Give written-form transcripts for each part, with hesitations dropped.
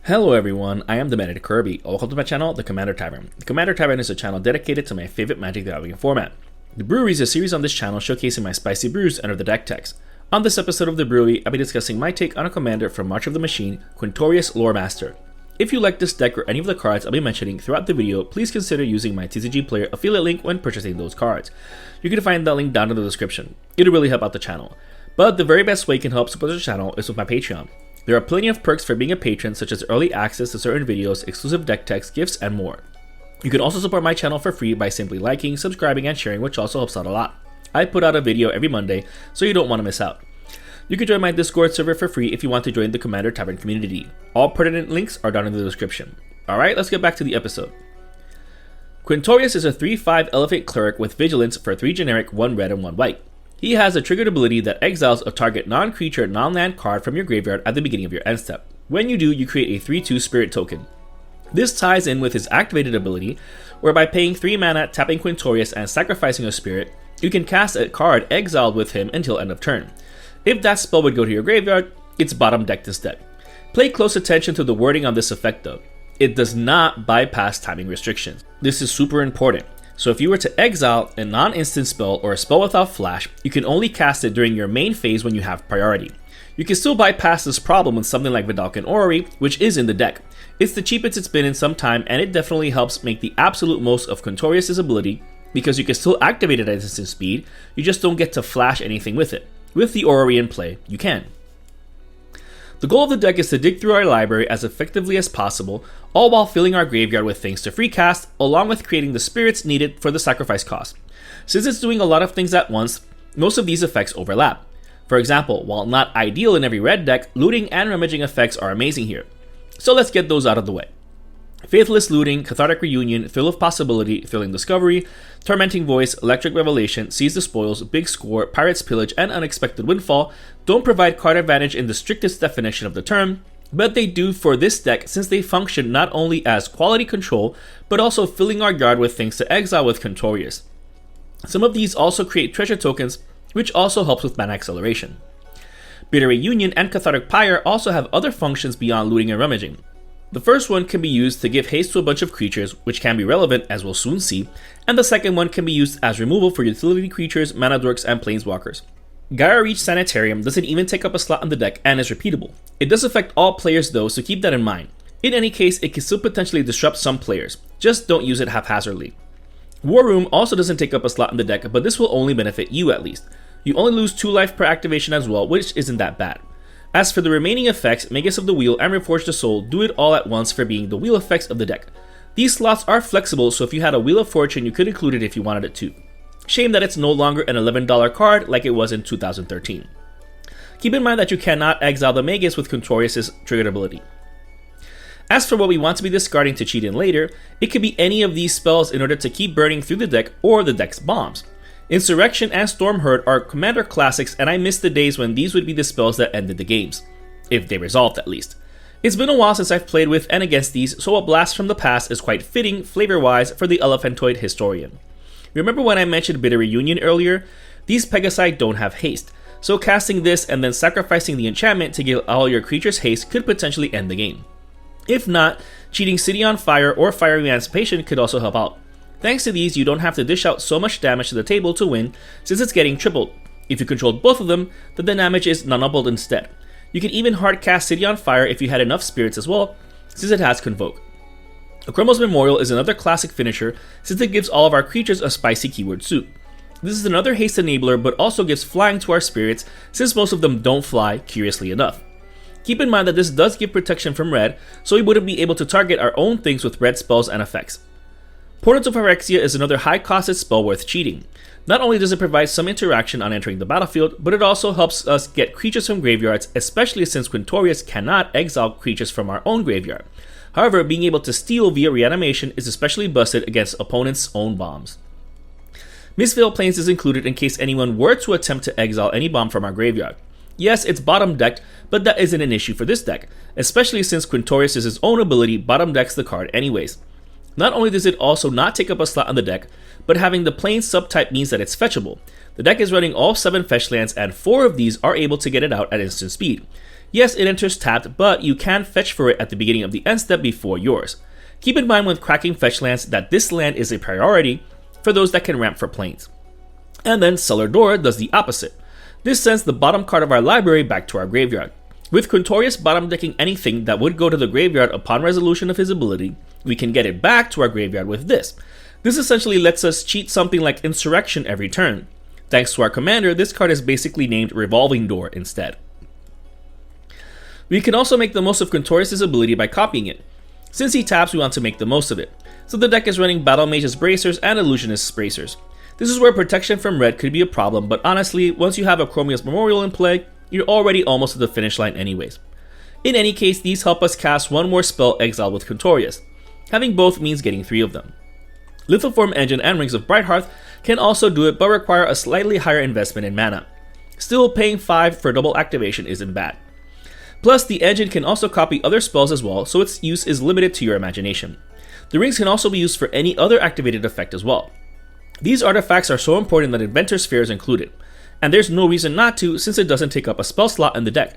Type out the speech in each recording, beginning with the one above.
Hello everyone, I am the Manic Kirby. Welcome to my channel, The Commander Tavern. The Commander Tavern is a channel dedicated to my favorite Magic the Gathering format. The Brewery is a series on this channel showcasing my spicy brews under the deck text. On this episode of the Brewery, I'll be discussing my take on a commander from March of the Machine, Quintorius Loremaster. If you like this deck or any of the cards I'll be mentioning throughout the video, please consider using my TCG Player affiliate link when purchasing those cards. You can find that link down in the description. It'll really help out the channel. But the very best way you can help support the channel is with my Patreon. There are plenty of perks for being a patron, such as early access to certain videos, exclusive deck text, gifts, and more. You can also support my channel for free by simply liking, subscribing, and sharing, which also helps out a lot. I put out a video every Monday, so you don't want to miss out. You can join my Discord server for free if you want to join the Commander Tavern community. All pertinent links are down in the description. Alright, let's get back to the episode. Quintorius is a 3/5 Elevate Cleric with Vigilance for 3 generic, 1 red, and 1 white. He has a triggered ability that exiles a target non-creature, non-land card from your graveyard at the beginning of your end step. When you do, you create a 3/2 spirit token. This ties in with his activated ability, where by paying 3 mana, tapping Quintorius, and sacrificing a spirit, you can cast a card exiled with him until end of turn. If that spell would go to your graveyard, it's bottom decked instead. Pay close attention to the wording on this effect though. It does not bypass timing restrictions. This is super important. So if you were to exile a non-instant spell or a spell without flash, you can only cast it during your main phase when you have priority. You can still bypass this problem with something like Vedalken Orrery, which is in the deck. It's the cheapest it's been in some time, and it definitely helps make the absolute most of Quintorius' ability, because you can still activate it at instant speed, you just don't get to flash anything with it. With the Orrery in play, you can. The goal of the deck is to dig through our library as effectively as possible, all while filling our graveyard with things to free cast, along with creating the spirits needed for the sacrifice cost. Since it's doing a lot of things at once, most of these effects overlap. For example, while not ideal in every red deck, looting and rummaging effects are amazing here. So let's get those out of the way. Faithless Looting, Cathartic Reunion, Thrill of Possibility, Thrilling Discovery, Tormenting Voice, Electric Revelation, Seize the Spoils, Big Score, Pirate's Pillage, and Unexpected Windfall don't provide card advantage in the strictest definition of the term, but they do for this deck since they function not only as quality control, but also filling our yard with things to exile with Quintorius. Some of these also create treasure tokens, which also helps with mana acceleration. Bitter Reunion and Cathartic Pyre also have other functions beyond looting and rummaging. The first one can be used to give haste to a bunch of creatures, which can be relevant as we'll soon see, and the second one can be used as removal for utility creatures, mana dorks, and planeswalkers. Gaia Reach Sanitarium doesn't even take up a slot on the deck and is repeatable. It does affect all players though, so keep that in mind. In any case, it can still potentially disrupt some players, just don't use it haphazardly. War Room also doesn't take up a slot in the deck, but this will only benefit you at least. You only lose 2 life per activation as well, which isn't that bad. As for the remaining effects, Magus of the Wheel and Reforge the Soul do it all at once for being the wheel effects of the deck. These slots are flexible, so if you had a Wheel of Fortune, you could include it if you wanted it to. Shame that it's no longer an $11 card like it was in 2013. Keep in mind that you cannot exile the Magus with Quintorius' triggered ability. As for what we want to be discarding to cheat in later, it could be any of these spells in order to keep burning through the deck or the deck's bombs. Insurrection and Stormherd are Commander classics, and I miss the days when these would be the spells that ended the games. If they resolved, at least. It's been a while since I've played with and against these, so a blast from the past is quite fitting, flavor-wise, for the Elephantoid Historian. Remember when I mentioned Bitter Reunion earlier? These Pegasi don't have haste, so casting this and then sacrificing the enchantment to give all your creatures haste could potentially end the game. If not, cheating City on Fire or Fire Emancipation could also help out. Thanks to these, you don't have to dish out so much damage to the table to win, since it's getting tripled. If you controlled both of them, then the damage is non-doubled instead. You can even hard cast City on Fire if you had enough spirits as well, since it has Convoke. Akroma's Memorial is another classic finisher, since it gives all of our creatures a spicy keyword suit. This is another haste enabler, but also gives flying to our spirits, since most of them don't fly, curiously enough. Keep in mind that this does give protection from red, so we wouldn't be able to target our own things with red spells and effects. Portals of Phyrexia is another high-costed spell worth cheating. Not only does it provide some interaction on entering the battlefield, but it also helps us get creatures from graveyards, especially since Quintorius cannot exile creatures from our own graveyard. However, being able to steal via Reanimation is especially busted against opponents' own bombs. Mistveil Plains is included in case anyone were to attempt to exile any bomb from our graveyard. Yes, it's bottom decked, but that isn't an issue for this deck, especially since Quintorius' own ability bottom decks the card anyways. Not only does it also not take up a slot on the deck, but having the plain subtype means that it's fetchable. The deck is running all 7 fetch lands, and 4 of these are able to get it out at instant speed. Yes, it enters tapped, but you can fetch for it at the beginning of the end step before yours. Keep in mind when cracking fetch lands that this land is a priority for those that can ramp for planes. And then Cellar Door does the opposite. This sends the bottom card of our library back to our graveyard. With Quintorius bottom decking anything that would go to the graveyard upon resolution of his ability, we can get it back to our graveyard with this. This essentially lets us cheat something like Insurrection every turn. Thanks to our commander, this card is basically named Revolving Door instead. We can also make the most of Quintorius' ability by copying it. Since he taps, we want to make the most of it. So the deck is running Battle Mage's Bracers and Illusionist's Bracers. This is where protection from red could be a problem, but honestly, once you have a Chromius Memorial in play, you're already almost at the finish line anyways. In any case, these help us cast one more spell exiled with Quintorius. Having both means getting 3 of them. Lithoform Engine and Rings of Brighthearth can also do it, but require a slightly higher investment in mana. Still, paying 5 for double activation isn't bad. Plus, the engine can also copy other spells as well, so its use is limited to your imagination. The rings can also be used for any other activated effect as well. These artifacts are so important that Inventor Sphere is included, and there's no reason not to since it doesn't take up a spell slot in the deck.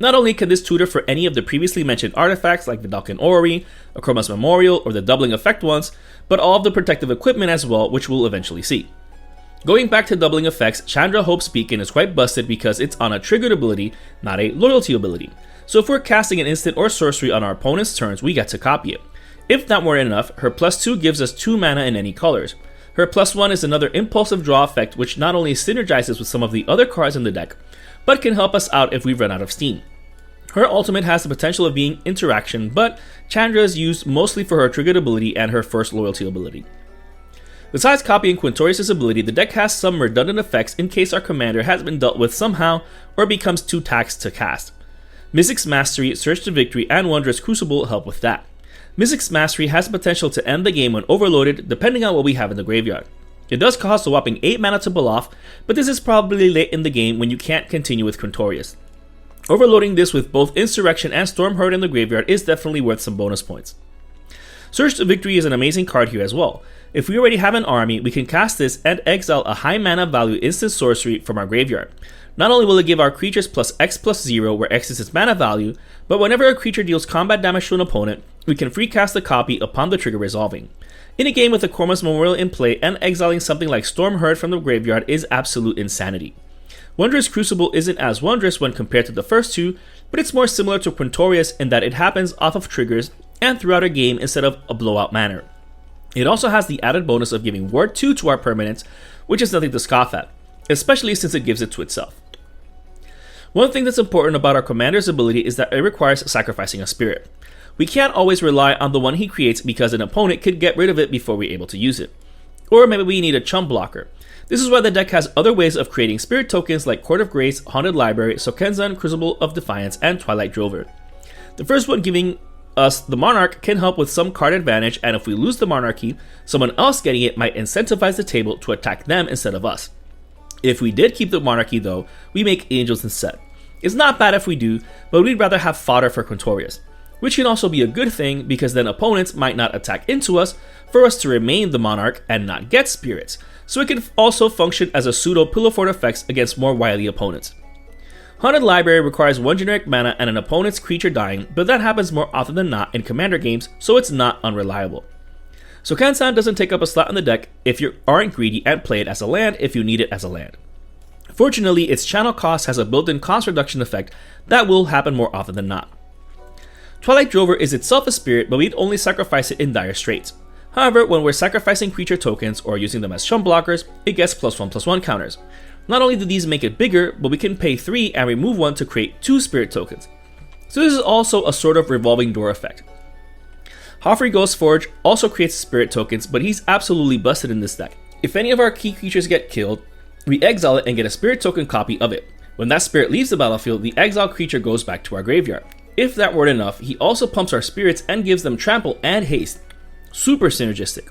Not only can this tutor for any of the previously mentioned artifacts like Vidalcan Orrery, Chroma's Memorial, or the doubling effect ones, but all of the protective equipment as well, which we'll eventually see. Going back to doubling effects, Chandra Hope's Beacon is quite busted because it's on a triggered ability, not a loyalty ability. So if we're casting an instant or sorcery on our opponent's turns, we get to copy it. If that weren't enough, her +2 gives us 2 mana in any colors. Her +1 is another impulsive draw effect which not only synergizes with some of the other cards in the deck, but can help us out if we run out of steam. Her ultimate has the potential of being interaction, but Chandra is used mostly for her triggered ability and her first loyalty ability. Besides copying Quintorius' ability, the deck has some redundant effects in case our commander has been dealt with somehow or becomes too taxed to cast. Mystic's Mastery, Search to Victory, and Wondrous Crucible help with that. Mystic's Mastery has the potential to end the game when overloaded depending on what we have in the graveyard. It does cost a whopping 8 mana to pull off, but this is probably late in the game when you can't continue with Quintorius. Overloading this with both Insurrection and Stormheart in the graveyard is definitely worth some bonus points. Search to Victory is an amazing card here as well. If we already have an army, we can cast this and exile a high mana value instant sorcery from our graveyard. Not only will it give our creatures +X+0 where X is its mana value, but whenever a creature deals combat damage to an opponent, we can free cast the copy upon the trigger resolving. In a game with a Chroma's Memorial in play and exiling something like Stormheart from the graveyard is absolute insanity. Wondrous Crucible isn't as wondrous when compared to the first two, but it's more similar to Quintorius in that it happens off of triggers and throughout a game instead of a blowout manner. It also has the added bonus of giving Ward 2 to our permanents, which is nothing to scoff at, especially since it gives it to itself. One thing that's important about our commander's ability is that it requires sacrificing a spirit. We can't always rely on the one he creates because an opponent could get rid of it before we're able to use it. Or maybe we need a chump blocker. This is why the deck has other ways of creating spirit tokens like Court of Grace, Haunted Library, Sokenzan, Crucible of Defiance, and Twilight Drover. The first one giving us the Monarch can help with some card advantage, and if we lose the Monarchy, someone else getting it might incentivize the table to attack them instead of us. If we did keep the Monarchy though, we make Angels instead. It's not bad if we do, but we'd rather have fodder for Quintorius, which can also be a good thing because then opponents might not attack into us for us to remain the Monarch and not get spirits, so it can also function as a pseudo Pillow Fort effects against more wily opponents. Haunted Library requires 1 generic mana and an opponent's creature dying, but that happens more often than not in commander games, so it's not unreliable. Sokenzan doesn't take up a slot in the deck if you aren't greedy and play it as a land if you need it as a land. Fortunately, its channel cost has a built-in cost reduction effect that will happen more often than not. Twilight Drover is itself a spirit, but we'd only sacrifice it in dire straits. However, when we're sacrificing creature tokens or using them as chump blockers, it gets +1/+1 counters. Not only do these make it bigger, but we can pay 3 and remove 1 to create 2 spirit tokens. So this is also a sort of revolving door effect. Joffrey Ghostforge also creates spirit tokens, but he's absolutely busted in this deck. If any of our key creatures get killed, we exile it and get a spirit token copy of it. When that spirit leaves the battlefield, the exiled creature goes back to our graveyard. If that weren't enough, he also pumps our spirits and gives them trample and haste. Super synergistic.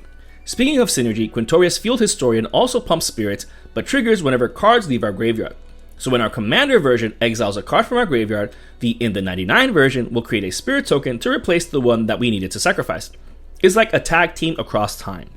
Speaking of synergy, Quintorius Field Historian also pumps spirits, but triggers whenever cards leave our graveyard. So when our commander version exiles a card from our graveyard, the In the 99 version will create a spirit token to replace the one that we needed to sacrifice. It's like a tag team across time.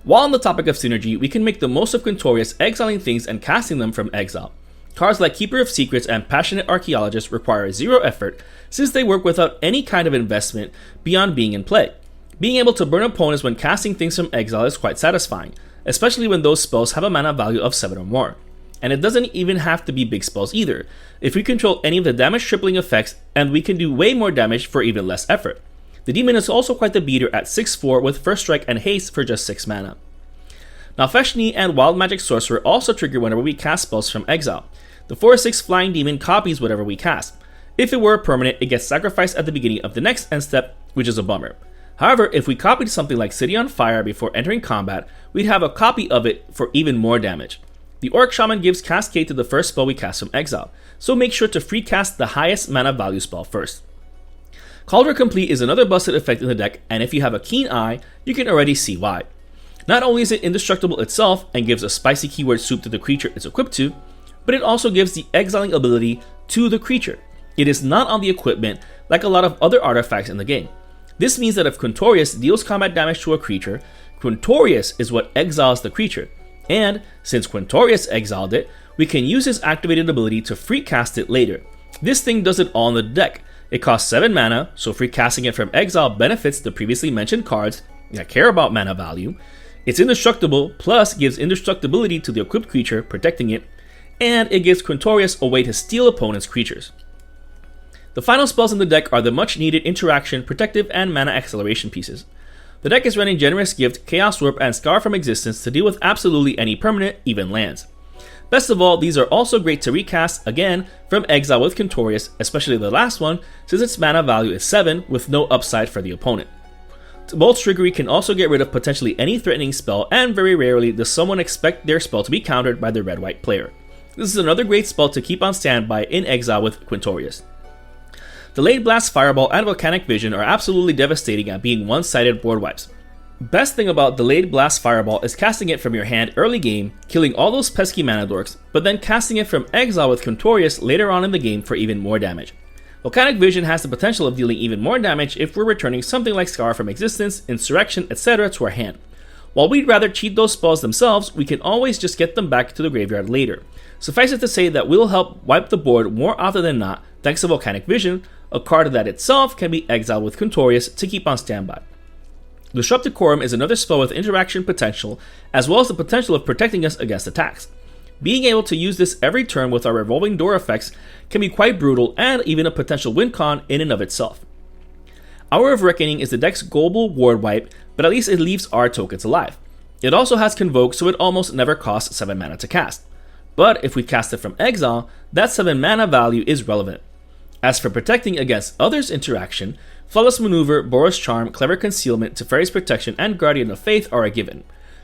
While on the topic of synergy, we can make the most of Quintorius exiling things and casting them from exile. Cards like Keeper of Secrets and Passionate Archaeologist require 0 effort since they work without any kind of investment beyond being in play. Being able to burn opponents when casting things from exile is quite satisfying, especially when those spells have a mana value of 7 or more. And it doesn't even have to be big spells either, if we control any of the damage tripling effects, and we can do way more damage for even less effort. The demon is also quite the beater at 6/4 with First Strike and Haste for just 6 mana. Now Feshni and Wild Magic Sorcerer also trigger whenever we cast spells from exile. The 4/6 Flying Demon copies whatever we cast. If it were a permanent, it gets sacrificed at the beginning of the next end step, which is a bummer. However, if we copied something like City on Fire before entering combat, we'd have a copy of it for even more damage. The Orc Shaman gives Cascade to the first spell we cast from exile, so make sure to free cast the highest mana value spell first. Cauldron Complete is another busted effect in the deck, and if you have a keen eye, you can already see why. Not only is it indestructible itself and gives a spicy keyword soup to the creature it's equipped to, but it also gives the exiling ability to the creature. It is not on the equipment like a lot of other artifacts in the game. This means that if Quintorius deals combat damage to a creature, Quintorius is what exiles the creature, and since Quintorius exiled it, we can use his activated ability to free cast it later. This thing does it all in the deck. It costs 7 mana, so free casting it from exile benefits the previously mentioned cards that care about mana value. It's indestructible, plus gives indestructibility to the equipped creature, protecting it, and it gives Quintorius a way to steal opponents' creatures. The final spells in the deck are the much needed interaction, protective, and mana acceleration pieces. The deck is running Generous Gift, Chaos Warp, and Scar from Existence to deal with absolutely any permanent, even lands. Best of all, these are also great to recast, again, from exile with Quintorius, especially the last one, since its mana value is 7 with no upside for the opponent. Bolt Trickery can also get rid of potentially any threatening spell, and very rarely does someone expect their spell to be countered by the red-white player. This is another great spell to keep on standby in exile with Quintorius. Delayed Blast Fireball and Volcanic Vision are absolutely devastating at being one-sided board wipes. Best thing about Delayed Blast Fireball is casting it from your hand early game, killing all those pesky mana dorks, but then casting it from exile with Quintorius later on in the game for even more damage. Volcanic Vision has the potential of dealing even more damage if we're returning something like Scar from Existence, Insurrection, etc. to our hand. While we'd rather cheat those spells themselves, we can always just get them back to the graveyard later. Suffice it to say that we'll help wipe the board more often than not thanks to Volcanic Vision, a card that itself can be exiled with Quintorius to keep on standby. Disrupt Decorum is another spell with interaction potential, as well as the potential of protecting us against attacks. Being able to use this every turn with our revolving door effects can be quite brutal and even a potential win con in and of itself. Hour of Reckoning is the deck's global ward wipe, but at least it leaves our tokens alive. It also has Convoke, so it almost never costs 7 mana to cast. But if we cast it from exile, that 7 mana value is relevant. As for protecting against others' interaction, Flawless Maneuver, Boros Charm, Clever Concealment, Teferi's Protection, and Guardian of Faith are a given.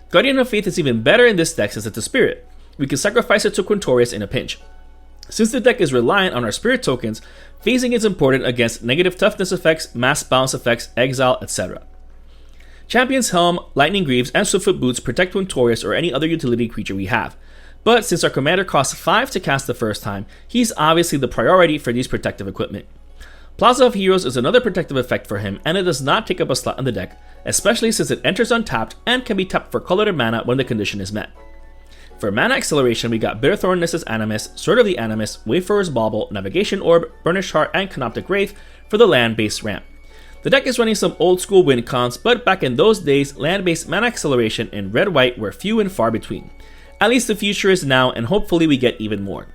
Guardian of Faith is even better in this deck since it's a spirit. We can sacrifice it to Quintorius in a pinch. Since the deck is reliant on our spirit tokens, phasing is important against negative toughness effects, mass balance effects, exile, etc. Champion's Helm, Lightning Greaves, and Swiftfoot Boots protect Quintorius or any other utility creature we have. But since our commander costs 5 to cast the first time, he's obviously the priority for these protective equipment. Plaza of Heroes is another protective effect for him, and it does not take up a slot in the deck, especially since it enters untapped and can be tapped for colored mana when the condition is met. For mana acceleration, we got Bitterthorn Nissa's Animus, Sword of the Animus, Wayfarer's Bauble, Navigation Orb, Burnished Heart, and Canoptic Wraith for the land-based ramp. The deck is running some old school win cons, but back in those days, land-based mana acceleration in red-white were few and far between. At least the future is now, and hopefully we get even more.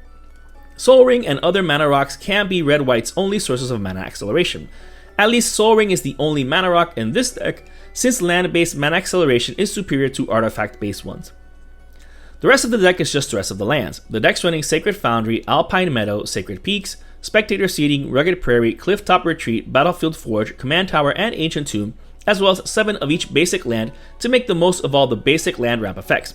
Sol Ring and other mana rocks can be red-white's only sources of mana acceleration. At least Sol Ring is the only mana rock in this deck, since land-based mana acceleration is superior to artifact-based ones. The rest of the deck is just the rest of the lands. The deck's running Sacred Foundry, Alpine Meadow, Sacred Peaks, Spectator Seating, Rugged Prairie, Clifftop Retreat, Battlefield Forge, Command Tower, and Ancient Tomb, as well as 7 of each basic land to make the most of all the basic land ramp effects.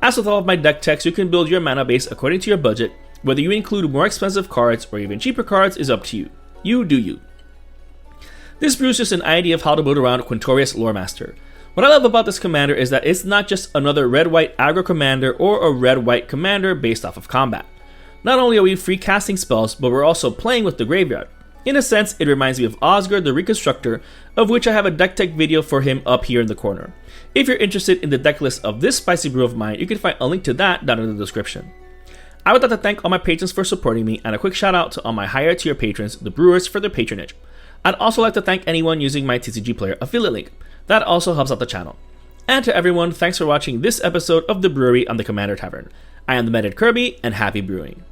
As with all of my deck techs, you can build your mana base according to your budget. Whether you include more expensive cards or even cheaper cards is up to you. You do you. This brew is just an idea of how to build around Quintorius Loremaster. What I love about this commander is that it's not just another red-white aggro commander or a red-white commander based off of combat. Not only are we free casting spells, but we're also playing with the graveyard. In a sense, it reminds me of Osgard the Reconstructor, of which I have a deck tech video for him up here in the corner. If you're interested in the deck list of this spicy brew of mine, you can find a link to that down in the description. I would like to thank all my patrons for supporting me, and a quick shout out to all my higher tier patrons, the Brewers, for their patronage. I'd also like to thank anyone using my TCG Player affiliate link. That also helps out the channel. And to everyone, thanks for watching this episode of The Brewery on the Commander Tavern. I am the Medic Kirby, and happy brewing.